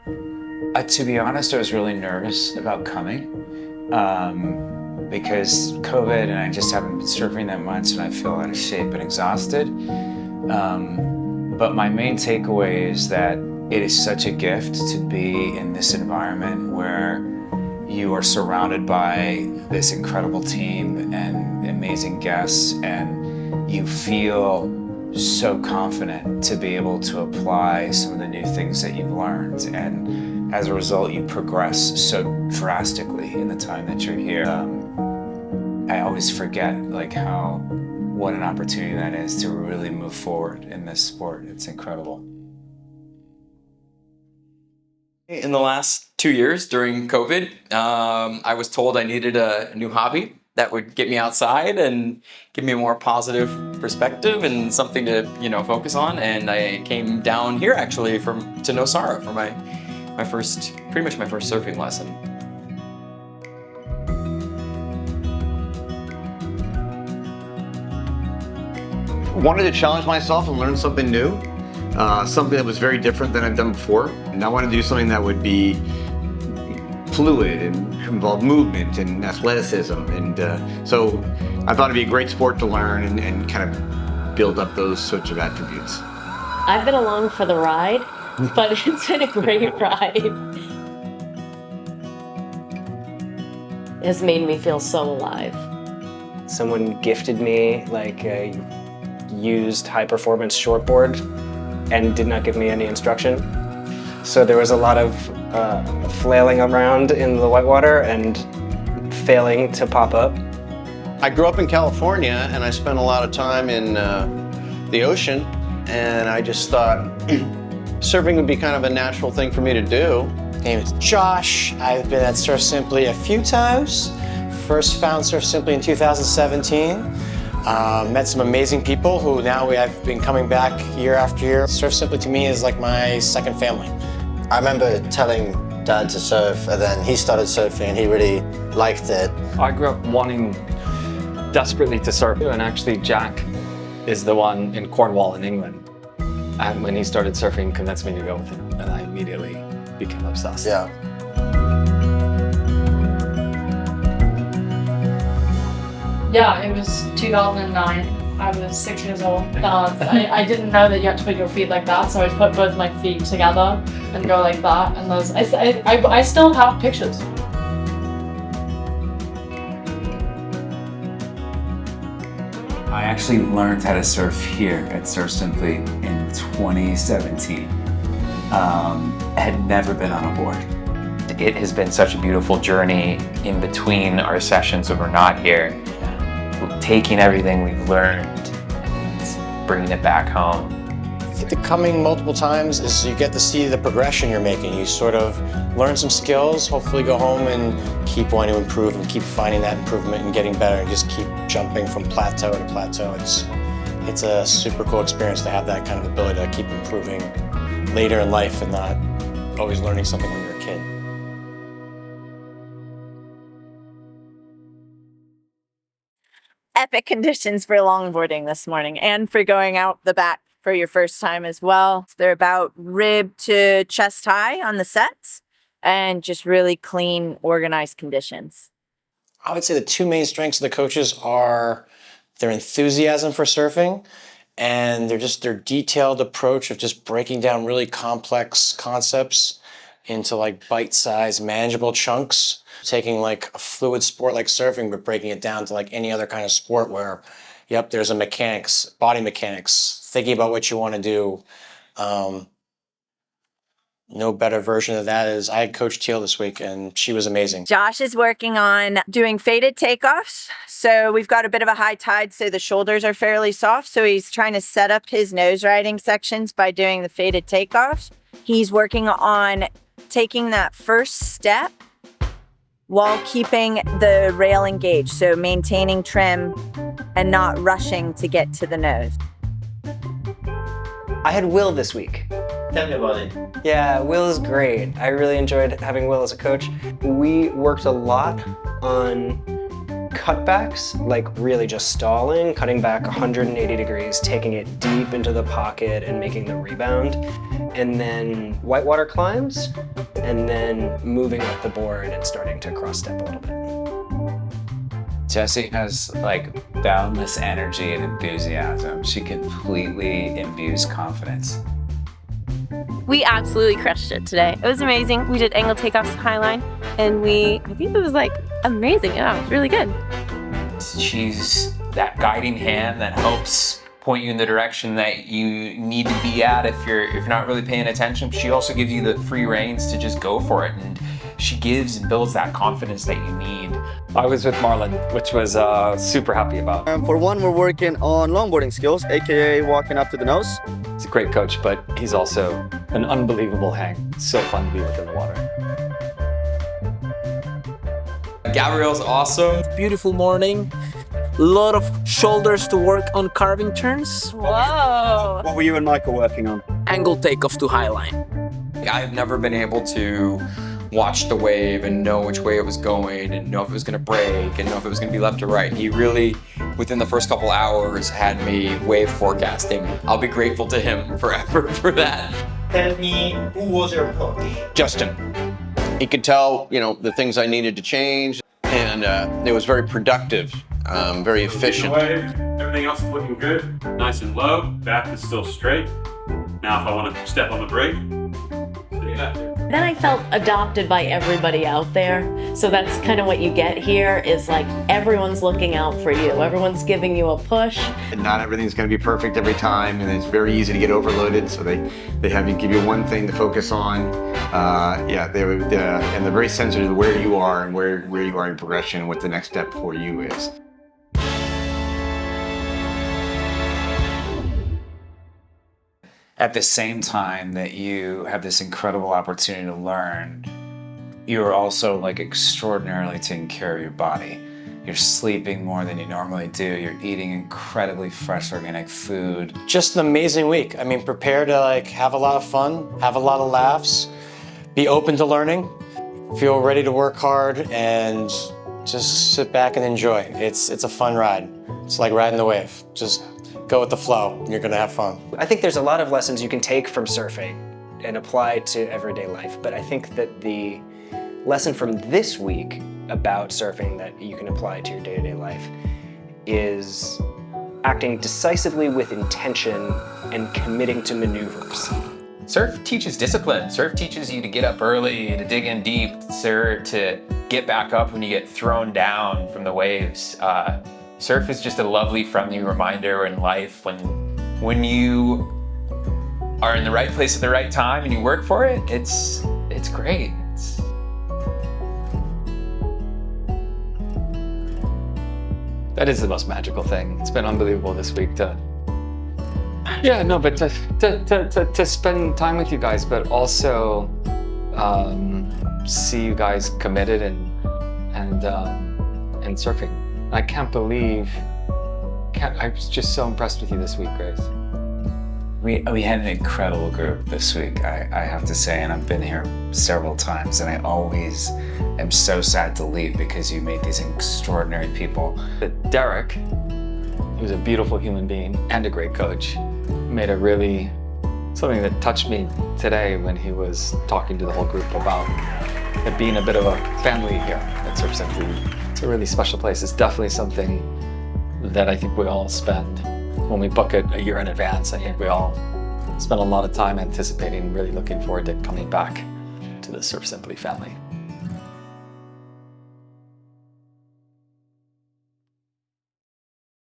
To be honest, I was really nervous about coming because COVID and I just haven't been surfing that much and I feel out of shape and exhausted. But my main takeaway is that it is such a gift to be in this environment where you are surrounded by this incredible team and amazing guests, and you feel so confident to be able to apply some of the new things that you've learned. And as a result, you progress so drastically in the time that you're here. I always forget what an opportunity that is to really move forward in this sport. It's incredible. In the last 2 years during COVID, I was told I needed a new hobby that would get me outside and give me a more positive perspective and something to, focus on. And I came down here actually to Nosara for my first surfing lesson. Wanted to challenge myself and learn something new, something that was very different than I've done before. And I wanted to do something that would be fluid and involve movement and athleticism. And so I thought it'd be a great sport to learn and kind of build up those sorts of attributes. I've been along for the ride, but it's been a great ride. It has made me feel so alive. Someone gifted me a used high-performance shortboard and did not give me any instruction. So there was a lot of flailing around in the whitewater and failing to pop up. I grew up in California and I spent a lot of time in the ocean, and I just thought surfing would be kind of a natural thing for me to do. My name is Josh. I've been at Surf Simply a few times. First found Surf Simply in 2017. Met some amazing people who now I've been coming back year after year. Surf Simply to me is like my second family. I remember telling Dad to surf, and then he started surfing and he really liked it. I grew up wanting desperately to surf, and actually Jack is the one in Cornwall in England. And when he started surfing, convinced me to go with him, and I immediately became obsessed. Yeah. Yeah, it was 2009. I was 6 years old. I didn't know that you had to put your feet like that, so I put both my feet together and go like that. And I still have pictures. I actually learned how to surf here at Surf Simply in 2017. Had never been on a board. It has been such a beautiful journey in between our sessions when we're not here. Taking everything we've learned and bringing it back home. I think the coming multiple times is you get to see the progression you're making. You sort of learn some skills, hopefully go home and keep wanting to improve and keep finding that improvement and getting better and just keep jumping from plateau to plateau. It's a super cool experience to have that kind of ability to keep improving later in life and not always learning something when you're a kid. Epic conditions for longboarding this morning and for going out the back for your first time as well. They're about rib to chest high on the sets and just really clean, organized conditions. I would say the two main strengths of the coaches are their enthusiasm for surfing and their detailed approach of just breaking down really complex concepts into like bite-sized, manageable chunks. Taking like a fluid sport like surfing, but breaking it down to like any other kind of sport where, yep, there's a mechanics, body mechanics, thinking about what you want to do. No better version of that is I had Coach Teal this week and she was amazing. Josh is working on doing faded takeoffs. So we've got a bit of a high tide, so the shoulders are fairly soft. So he's trying to set up his nose riding sections by doing the faded takeoffs. He's working on taking that first step while keeping the rail engaged, so maintaining trim and not rushing to get to the nose. I had Will this week. Tell me about it. Yeah, Will is great. I really enjoyed having Will as a coach. We worked a lot on cutbacks, like really just stalling, cutting back 180 degrees, taking it deep into the pocket and making the rebound. and then whitewater climbs, and then moving up the board and starting to cross step a little bit. Jessie has like boundless energy and enthusiasm. She completely imbues confidence. We absolutely crushed it today. It was amazing. We did angle takeoffs highline, and I think it was like amazing. Yeah, it was really good. She's that guiding hand that helps point you in the direction that you need to be at if you're not really paying attention. She also gives you the free reins to just go for it, and she gives and builds that confidence that you need. I was with Marlon, which was super happy about. For one, we're working on longboarding skills, aka walking up to the nose. He's a great coach, but he's also an unbelievable hang. It's so fun to be with in the water. Gabrielle's awesome. Beautiful morning. A lot of shoulders to work on carving turns. Whoa! What were you and Michael working on? Angle takeoffs to highline. I've never been able to watch the wave and know which way it was going and know if it was going to break and know if it was going to be left or right. He really, within the first couple hours, had me wave forecasting. I'll be grateful to him forever for that. Tell me, who was your coach? Justin. He could tell, the things I needed to change, and it was very productive, very efficient. Everything else is looking good, nice and low, back is still straight. Now if I want to step on the brake, see that there. Then I felt adopted by everybody out there. So that's kind of what you get here is like everyone's looking out for you. Everyone's giving you a push. And not everything's going to be perfect every time, and it's very easy to get overloaded. So they give you one thing to focus on. And they're very sensitive to where you are and where you are in progression and what the next step for you is. At the same time that you have this incredible opportunity to learn, you're also like extraordinarily taking care of your body. You're sleeping more than you normally do. You're eating incredibly fresh organic food. Just an amazing week. I mean, prepare to like have a lot of fun, have a lot of laughs, be open to learning, feel ready to work hard, and just sit back and enjoy. It's a fun ride. It's like riding the wave. Just go with the flow, and you're gonna have fun. I think there's a lot of lessons you can take from surfing and apply to everyday life, but I think that the lesson from this week about surfing that you can apply to your day-to-day life is acting decisively with intention and committing to maneuvers. Surf teaches discipline. Surf teaches you to get up early, to dig in deep, to get back up when you get thrown down from the waves. Surf is just a lovely, friendly reminder in life when you are in the right place at the right time and you work for it, it's great. That is the most magical thing. It's been unbelievable this week to spend time with you guys, but also see you guys committed and surfing. I can't believe, I was just so impressed with you this week, Grace. We had an incredible group this week, I have to say, and I've been here several times, and I always am so sad to leave because you made these extraordinary people. But Derek, who's a beautiful human being and a great coach, made something that touched me today when he was talking to the whole group about it being a bit of a family here at Surf Simply. It's a really special place. It's definitely something that I think we all spend when we book it a year in advance. I think we all spend a lot of time anticipating, really looking forward to coming back to the Surf Simply family.